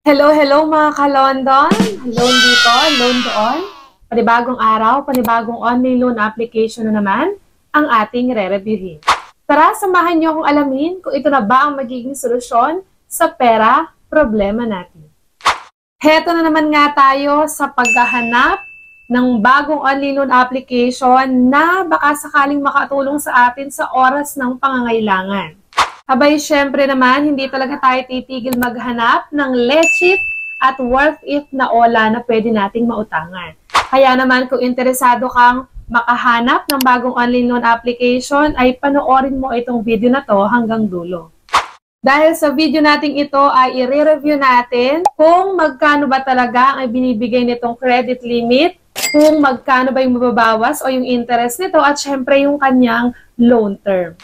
Hello, hello mga ka-London. Loan dito, loan doon. Panibagong araw, panibagong online loan application na naman ang ating re-reviewin. Tara, samahan niyo akong alamin kung ito na ba ang magiging solusyon sa pera problema natin. Heto na naman nga tayo sa paghahanap ng bagong online loan application na baka sakaling makatulong sa atin sa oras ng pangangailangan. Abay, syempre naman, hindi talaga tayo titigil maghanap ng legit at worth it na ola na pwede nating mautangan. Kaya naman, kung interesado kang makahanap ng bagong online loan application, ay panoorin mo itong video na to hanggang dulo. Dahil sa video nating ito ay i-review natin kung magkano ba talaga ang binibigay nitong credit limit, kung magkano ba yung mababawas o yung interest nito, at syempre yung kanyang loan term.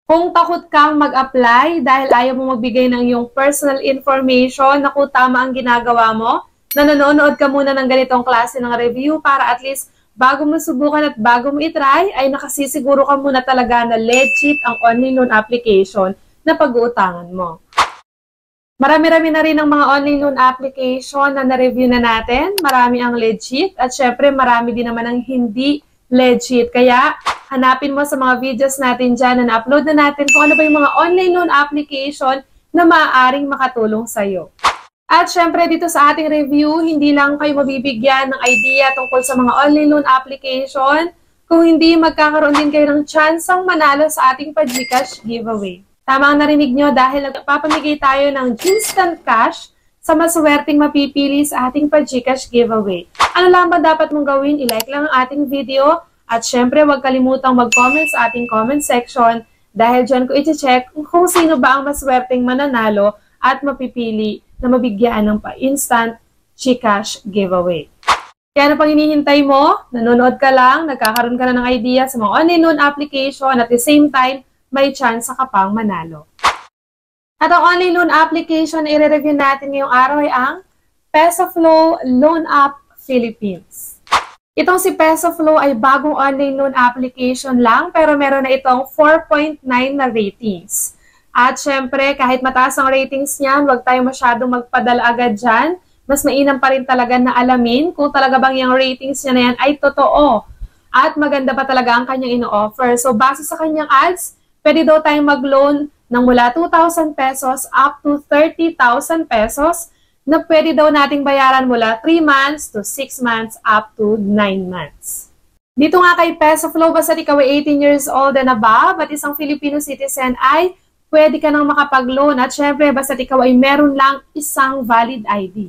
Kung takot kang mag-apply dahil ayaw mo magbigay ng iyong personal information na kung tama ang ginagawa mo, na nanonood ka muna ng ganitong klase ng review para at least bago mo subukan at bago mo itry, ay nakasisiguro ka muna talaga na legit ang online loan application na pag-uutangan mo. Marami-rami na rin ang mga online loan application na na-review na natin. Marami ang legit at syempre marami din naman ang hindi legit. Kaya hanapin mo sa mga videos natin dyan na na-upload na natin kung ano ba yung mga online loan application na maaaring makatulong sa'yo. At syempre dito sa ating review, hindi lang kayo mabibigyan ng idea tungkol sa mga online loan application, kung hindi magkakaroon din kayo ng tsansang manalo sa ating pa-GCash giveaway. Tama ang narinig nyo dahil nagpapamigay tayo ng instant cash sa maswerteng mapipili sa ating pa-GCash giveaway. Ano lang ba dapat mong gawin? I-like lang ang ating video. At syempre, huwag kalimutang mag-comment sa ating comment section dahil dyan ko i-check kung sino ba ang maswerteng mananalo at mapipili na mabigyan ng pa-instant GCash giveaway. Kaya ano pang hinihintay mo? Nanonood ka lang, nagkakaroon ka na ng idea sa mga online loan application at the same time, may chance ka pang manalo. At ang online loan application na i-review natin ngayong araw ay ang PesoFlow Loan App Philippines. Itong si PesoFlow ay bagong online loan application lang pero meron na itong 4.9 na ratings. At syempre, kahit mataas ang ratings niyan, huwag tayo masyadong magpadala agad dyan. Mas mainam pa rin talaga na alamin kung talaga bang yung ratings niya na yan ay totoo. At maganda pa talaga ang kanyang ino-offer. So, base sa kanyang ads, pwede daw tayong mag-loan ng mula 2,000 pesos up to 30,000 pesos na pwede daw nating bayaran mula 3 months to 6 months up to 9 months. Dito nga kay PesoFlow, basta ikaw ay 18 years old and above at isang Filipino citizen ay pwede ka nang makapag-loan at syempre basta ikaw ay meron lang isang valid ID.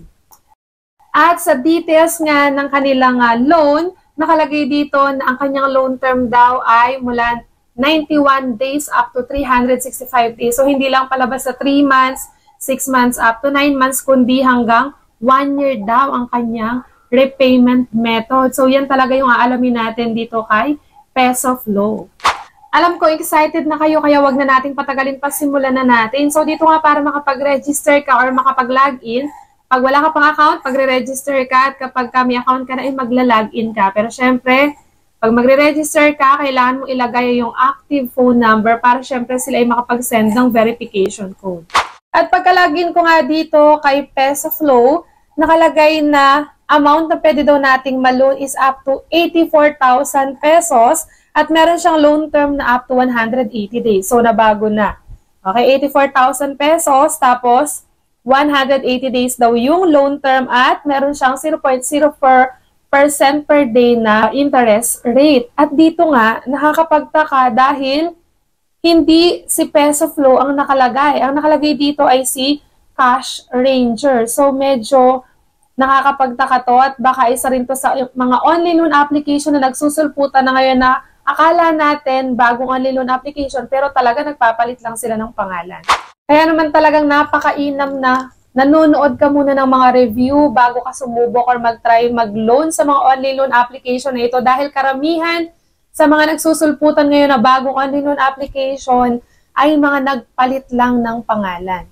At sa details nga ng kanilang loan, nakalagay dito na ang kanyang loan term daw ay mula 91 days up to 365 days. So hindi lang pala basta 3 months, 6 months up to 9 months, kundi hanggang 1 year daw ang kanyang repayment method. So, yan talaga yung aalamin natin dito kay PesoFlow. Alam ko, excited na kayo, kaya wag na nating patagalin pa, simulan na natin. So, dito nga para makapag-register ka or makapag-login, pag wala ka pang account, pagre-register ka at kapag may account ka na, ay magla-login ka. Pero syempre, pag magre-register ka, kailangan mo ilagay yung active phone number para syempre sila ay makapag-send ng verification code. At pagka-login ko nga dito kay PesoFlow, nakalagay na amount na pwede daw nating ma-loan is up to 84,000 pesos at meron siyang loan term na up to 180 days. So, nabago na. Okay, 84,000 pesos tapos 180 days daw yung loan term at meron siyang 0.04% per day na interest rate. At dito nga, nakakapagtaka dahil hindi si PesoFlow ang nakalagay. Ang nakalagay dito ay si Cash Ranger. So, medyo nakakapagtaka to at baka isa rin to sa mga online loan application na nagsusulputan na ngayon na akala natin bagong online loan application pero talaga nagpapalit lang sila ng pangalan. Kaya naman talagang napakainam na nanonood ka muna ng mga review bago ka sumubok or mag-try mag-loan sa mga online loan application na ito dahil karamihan sa mga nagsusulputan ngayon na bagong online loan application ay mga nagpalit lang ng pangalan.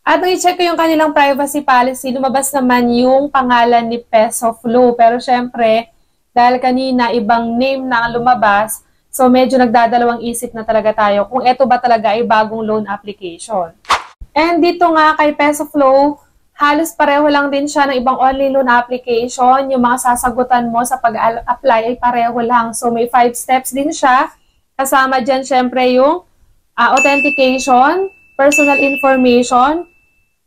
At nung i-check ko yung kanilang privacy policy, lumabas naman yung pangalan ni PesoFlow. Pero syempre, dahil kanina ibang name na ang lumabas, so medyo nagdadalawang isip na talaga tayo kung ito ba talaga ay bagong loan application. And dito nga kay PesoFlow, Halos pareho lang din siya ng ibang online loan application. Yung mga sasagutan mo sa pag-apply ay pareho lang. So, may 5 steps din siya. Kasama dyan, syempre, yung authentication, personal information,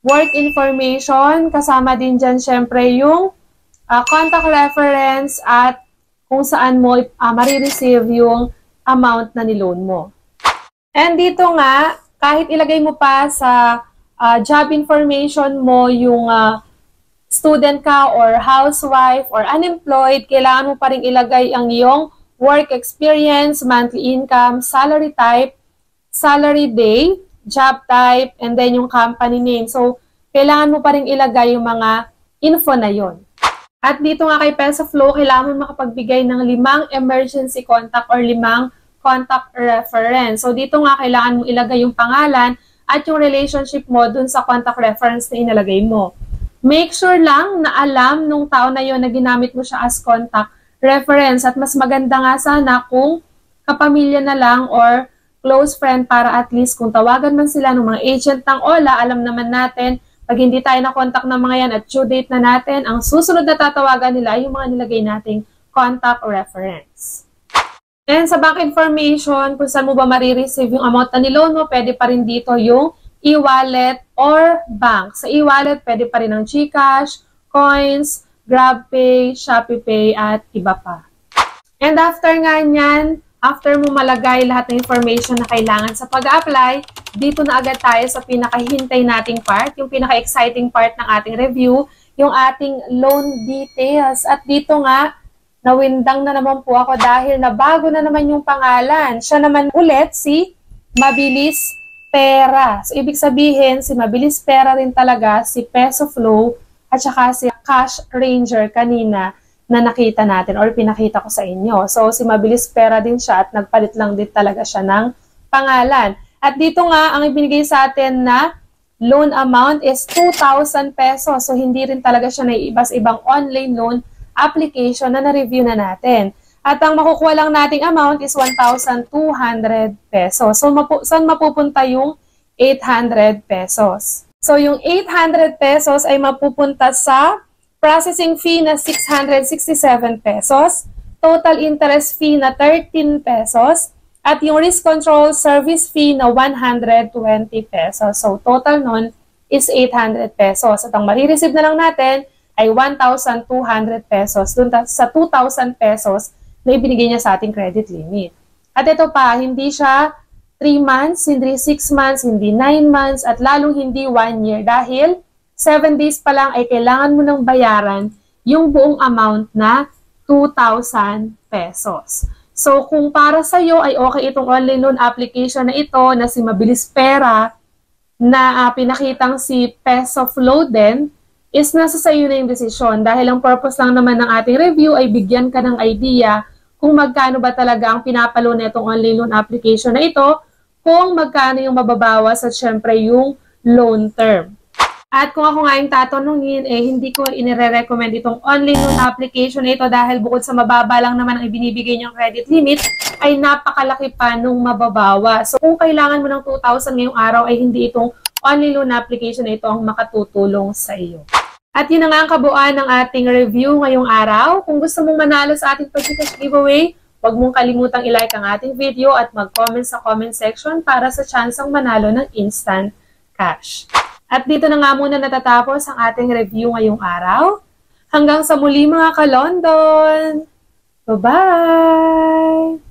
work information. Kasama din dyan, syempre, yung contact reference at kung saan mo marireceive yung amount na niloan mo. And dito nga, kahit ilagay mo pa sa job information mo yung student ka or housewife or unemployed, kailangan mo pa rin ilagay ang iyong work experience, monthly income, salary type, salary day, job type, and then yung company name. So, kailangan mo pa rin ilagay yung mga info na yon. At dito nga kay PesoFlow, kailangan mo makapagbigay ng 5 emergency contact or 5 contact reference. So, dito nga kailangan mo ilagay yung pangalan at yung relationship mo dun sa contact reference na inalagay mo. Make sure lang na alam nung tao na yon na ginamit mo siya as contact reference at mas maganda nga sana kung kapamilya na lang or close friend para at least kung tawagan man sila ng mga agent ng OLA, alam naman natin, pag hindi tayo na-contact ng mga yan at due date na natin, ang susunod na tatawagan nila ay yung mga nilagay nating contact reference. And sa bank information, kung saan mo ba marireceive yung amount na niloan mo, pwede pa rin dito yung e-wallet or bank. Sa e-wallet, pwede pa rin ang GCash, Coins, GrabPay, ShopeePay, at iba pa. And after nga nyan, after mo malagay lahat ng information na kailangan sa pag-apply, dito na agad tayo sa pinakahintay nating part, yung pinaka-exciting part ng ating review, yung ating loan details. At dito nga, nawindang na naman po ako dahil nabago na naman yung pangalan. Siya naman ulit si Mabilis Pera. So, ibig sabihin, si Mabilis Pera rin talaga si PesoFlow at saka si Cash Ranger kanina na nakita natin or pinakita ko sa inyo. So, si Mabilis Pera din siya at nagpalit lang din talaga siya ng pangalan. At dito nga, ang ibinigay sa atin na loan amount is 2,000 pesos. So, hindi rin talaga siya naiiba sa ibang online loan application na na-review na natin. At ang makukuha lang nating amount is 1,200 pesos. So, saan mapupunta yung 800 pesos? So, yung 800 pesos ay mapupunta sa processing fee na 667 pesos, total interest fee na 13 pesos, at yung risk control service fee na 120 pesos. So, total nun is 800 pesos. At ang marireceive na lang natin ay 1,200 pesos dun sa 2,000 pesos na ibinigay niya sa ating credit limit. At ito pa, hindi siya 3 months, hindi 6 months, hindi 9 months, at lalong hindi 1 year dahil 7 days pa lang ay kailangan mo nang bayaran yung buong amount na 2,000 pesos. So, kung para sa iyo ay okay itong online loan application na ito na si Mabilis Pera na pinakitang si PesoFlow din, is nasa sa iyo na yung desisyon dahil ang purpose lang naman ng ating review ay bigyan ka ng idea kung magkano ba talaga ang pinapalo na itong online loan application na ito, kung magkano yung mababawas at syempre yung loan term. At kung ako nga yung tatanungin, hindi ko inire-recommend itong online loan application na ito dahil bukod sa mababa lang naman ang ibinibigay niyong credit limit, ay napakalaki pa nung mababawa. So kung kailangan mo ng 2,000 ngayong araw ay hindi itong online loan application na ito ang makatutulong sa iyo. At yun na nga ang kabuuan ng ating review ngayong araw. Kung gusto mong manalo sa ating pag-cash giveaway, huwag mong kalimutang i-like ang ating video at mag-comment sa comment section para sa tsansang manalo ng instant cash. At dito na nga muna natatapos ang ating review ngayong araw. Hanggang sa muli mga ka-London! Bye-bye!